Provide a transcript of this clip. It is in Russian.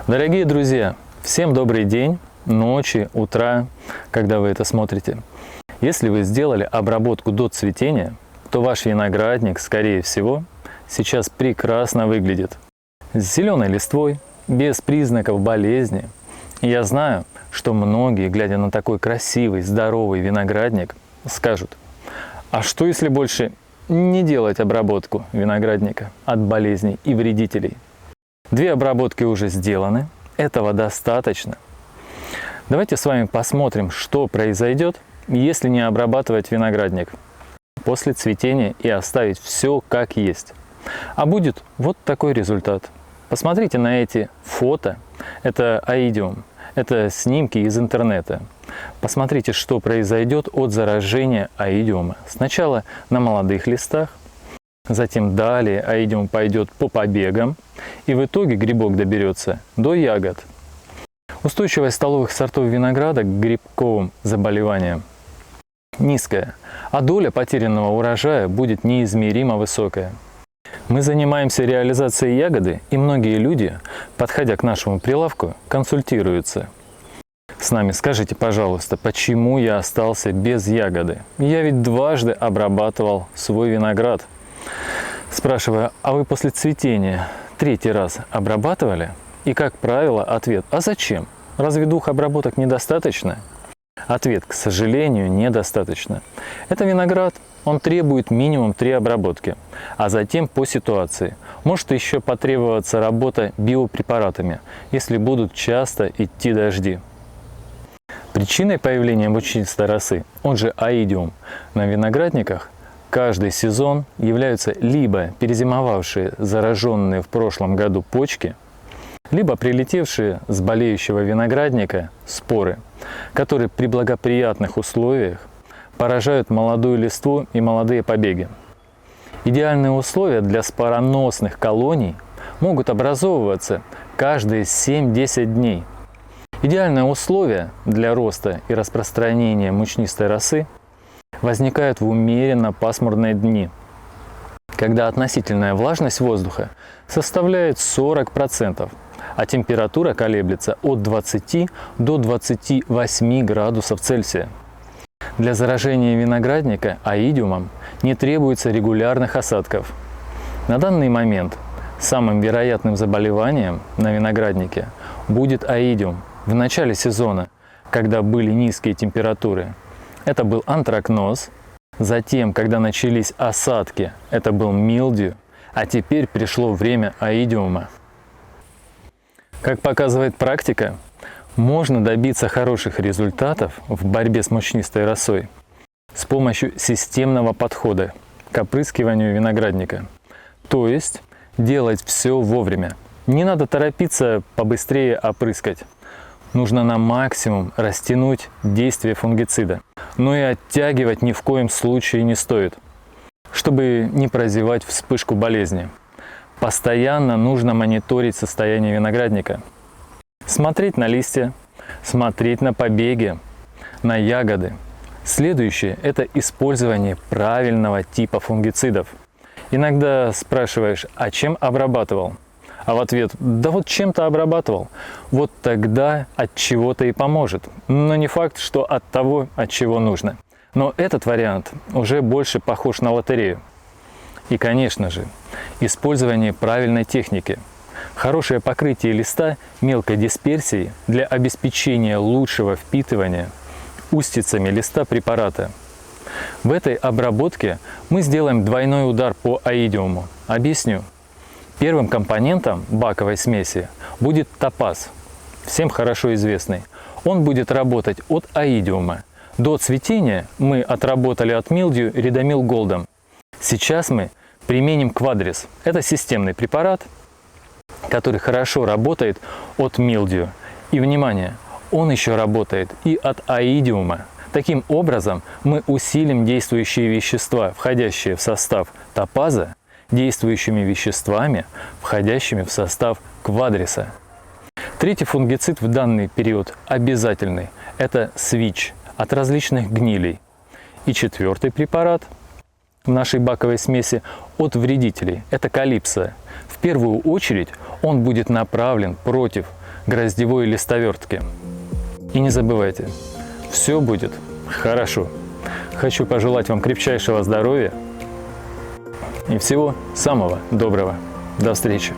Дорогие друзья, всем добрый день, ночи, утра, когда вы это смотрите. Если вы сделали обработку до цветения, то ваш виноградник, скорее всего, сейчас прекрасно выглядит. С зеленой листвой, без признаков болезни. И я знаю, что многие, глядя на такой красивый, здоровый виноградник, скажут: а что если больше не делать обработку виноградника от болезней и вредителей? 2 обработки уже сделаны, этого достаточно. Давайте с вами посмотрим, что произойдет, если не обрабатывать виноградник после цветения и оставить все как есть. А будет вот такой результат. Посмотрите на эти фото. Это аидиум, это снимки из интернета. Посмотрите, что произойдет от заражения аидиума. Сначала на молодых листах, затем далее аидиум пойдет по побегам, и в итоге грибок доберется до ягод. Устойчивость столовых сортов винограда к грибковым заболеваниям низкая, а доля потерянного урожая будет неизмеримо высокая. Мы занимаемся реализацией ягоды, и многие люди, подходя к нашему прилавку, консультируются с нами. Скажите, пожалуйста, почему я остался без ягоды? Я ведь дважды обрабатывал свой виноград. Спрашиваю: а вы после цветения 3-й раз обрабатывали? И, как правило, ответ: а зачем? Разве 2 обработок недостаточно? Ответ: к сожалению, недостаточно. Это виноград, он требует минимум 3 обработки, а затем по ситуации. Может еще потребоваться работа биопрепаратами, если будут часто идти дожди. Причиной появления мучнистой росы, он же аидиум, на виноградниках каждый сезон являются либо перезимовавшие зараженные в прошлом году почки, либо прилетевшие с болеющего виноградника споры, которые при благоприятных условиях поражают молодую листву и молодые побеги. Идеальные условия для спороносных колоний могут образовываться каждые 7-10 дней. Идеальные условия для роста и распространения мучнистой росы возникают в умеренно пасмурные дни, когда относительная влажность воздуха составляет 40%, а температура колеблется от 20 до 28 градусов Цельсия. Для заражения виноградника аидиумом не требуется регулярных осадков. На данный момент самым вероятным заболеванием на винограднике будет аидиум в начале сезона, когда были низкие температуры. Это был антракноз. Затем, когда начались осадки, это был милдью, а теперь пришло время аидиума. Как показывает практика, можно добиться хороших результатов в борьбе с мучнистой росой с помощью системного подхода к опрыскиванию виноградника. То есть делать все вовремя. Не надо торопиться побыстрее опрыскать. Нужно на максимум растянуть действие фунгицида. Но и оттягивать ни в коем случае не стоит, чтобы не прозевать вспышку болезни. Постоянно нужно мониторить состояние виноградника. Смотреть на листья, смотреть на побеги, на ягоды. Следующее – это использование правильного типа фунгицидов. Иногда спрашиваешь: а чем обрабатывал? А в ответ: да вот чем-то обрабатывал. Вот тогда от чего-то и поможет. Но не факт, что от того, от чего нужно. Но этот вариант уже больше похож на лотерею. И, конечно же, использование правильной техники. Хорошее покрытие листа мелкой дисперсией для обеспечения лучшего впитывания устицами листа препарата. В этой обработке мы сделаем двойной удар по аидиуму. Объясню. Первым компонентом баковой смеси будет топаз, всем хорошо известный. Он будет работать от аидиума. До цветения мы отработали от милдью Ридомил Голдом. Сейчас мы применим квадрис. Это системный препарат, который хорошо работает от милдью. И, внимание, он еще работает и от аидиума. Таким образом, мы усилим действующие вещества, входящие в состав топаза, действующими веществами, входящими в состав квадриса. 3-й фунгицид в данный период обязательный – это свич от различных гнилей. И 4-й препарат в нашей баковой смеси от вредителей – это калипсо. В первую очередь он будет направлен против гроздевой листовертки. И не забывайте, все будет хорошо. Хочу пожелать вам крепчайшего здоровья и всего самого доброго. До встречи!